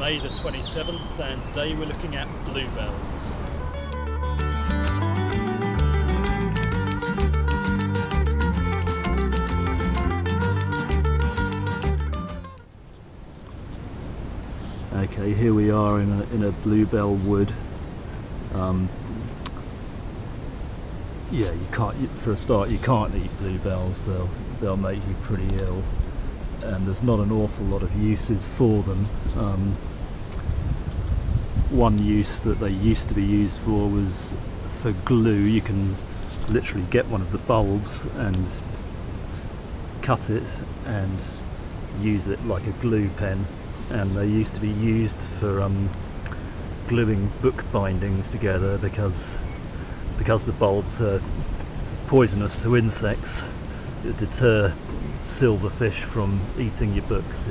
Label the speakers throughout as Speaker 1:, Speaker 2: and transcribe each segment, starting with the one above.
Speaker 1: May the 27th, and today we're looking at bluebells.
Speaker 2: Okay, here we are in a bluebell wood. Yeah, you can't. For a start, you can't eat bluebells. They'll make you pretty ill, and there's not an awful lot of uses for them. One use that they used to be used for was for glue. You can literally get one of the bulbs and cut it and use it like a glue pen. And they used to be used for gluing book bindings together because the bulbs are poisonous to insects. It deter silverfish from eating your books.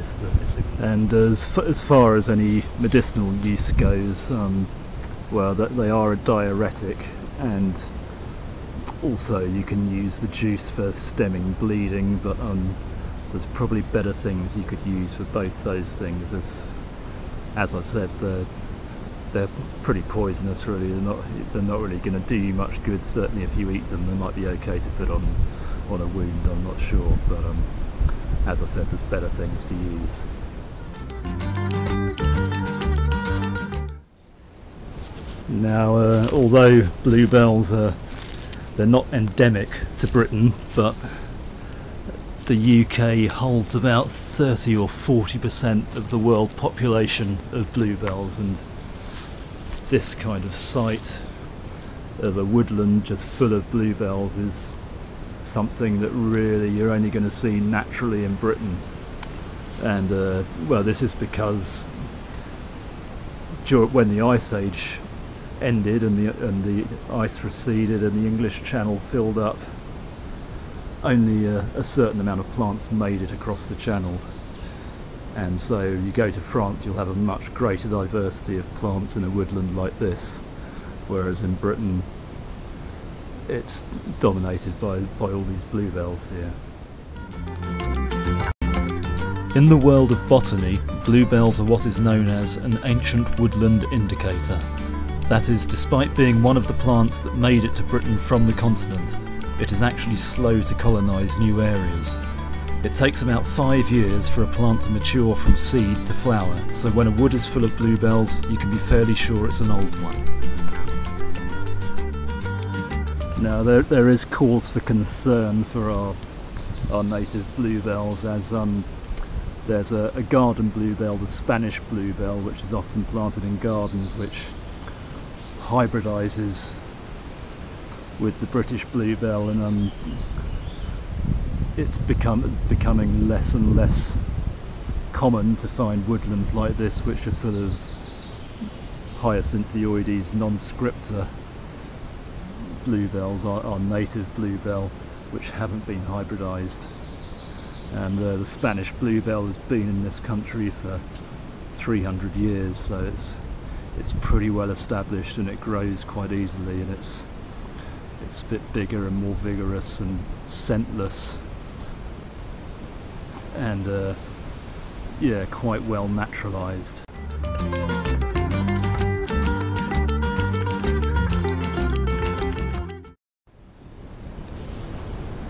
Speaker 2: And as far as any medicinal use goes, well, they are a diuretic, and also you can use the juice for stemming bleeding, but there's probably better things you could use for both those things. As I said, they're pretty poisonous really. They're not really going to do you much good. Certainly if you eat them, they might be okay to put on a wound, I'm not sure, but as I said, there's better things to use. Now, although bluebells they're not endemic to Britain, but the UK holds about 30 or 40% of the world population of bluebells, and this kind of site of a woodland just full of bluebells is something that really you're only going to see naturally in Britain. And well, this is because when the Ice Age ended and the ice receded and the English Channel filled up, only a certain amount of plants made it across the channel, and so you go to France, you'll have a much greater diversity of plants in a woodland like this, whereas in Britain it's dominated by all these bluebells here.
Speaker 1: In the world of botany, bluebells are what is known as an ancient woodland indicator. That is, despite being one of the plants that made it to Britain from the continent, it is actually slow to colonise new areas. It takes about 5 years for a plant to mature from seed to flower, so when a wood is full of bluebells, you can be fairly sure it's an old one.
Speaker 2: Now there is cause for concern for our native bluebells, as there's a garden bluebell, the Spanish bluebell, which is often planted in gardens, which hybridises with the British bluebell, and it's becoming less and less common to find woodlands like this which are full of Hyacinthoides non-scripta bluebells, our native bluebell, which haven't been hybridised. And the Spanish bluebell has been in this country for 300 years, so it's pretty well established, and it grows quite easily, and it's a bit bigger and more vigorous and scentless, and yeah, quite well naturalised.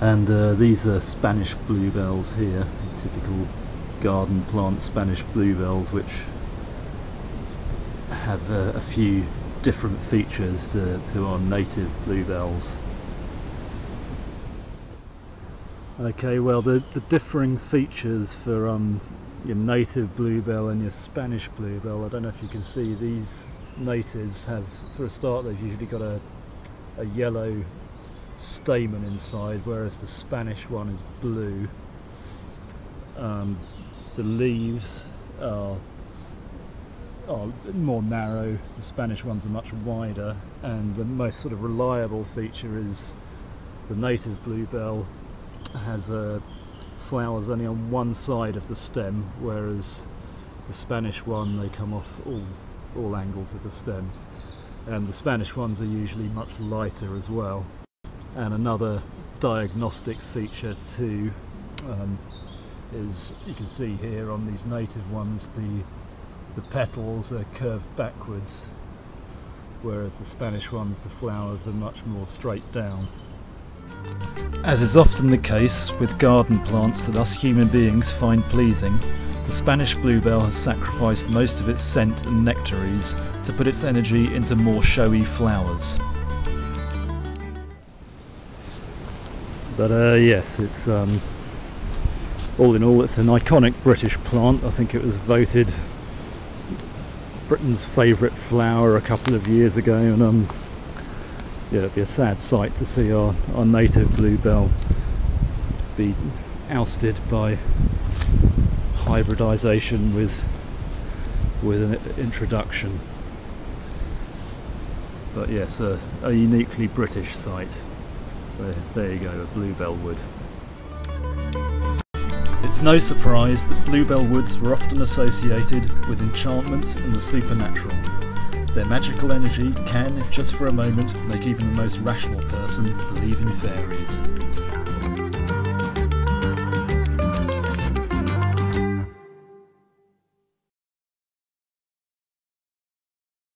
Speaker 2: And these are Spanish bluebells here, typical garden plant Spanish bluebells, which have a few different features to our native bluebells. Okay, well, the differing features for your native bluebell and your Spanish bluebell, I don't know if you can see, these natives have, for a start, they've usually got a yellow stamen inside, whereas the Spanish one is blue. The leaves are more narrow, the Spanish ones are much wider, and the most sort of reliable feature is the native bluebell has flowers only on one side of the stem, whereas the Spanish one, they come off all angles of the stem, and the Spanish ones are usually much lighter as well. And another diagnostic feature too is, you can see here on these native ones, the petals are curved backwards, whereas the Spanish ones, the flowers are much more straight down.
Speaker 1: As is often the case with garden plants that us human beings find pleasing, the Spanish bluebell has sacrificed most of its scent and nectaries to put its energy into more showy flowers.
Speaker 2: But yes, it's all in all, it's an iconic British plant. I think it was voted Britain's favourite flower a couple of years ago, and yeah, it'd be a sad sight to see our native bluebell be ousted by hybridisation with an introduction. But yes, a uniquely British site. So there you go, a bluebell wood.
Speaker 1: It's no surprise that bluebell woods were often associated with enchantment and the supernatural. Their magical energy can, if just for a moment, make even the most rational person believe in fairies.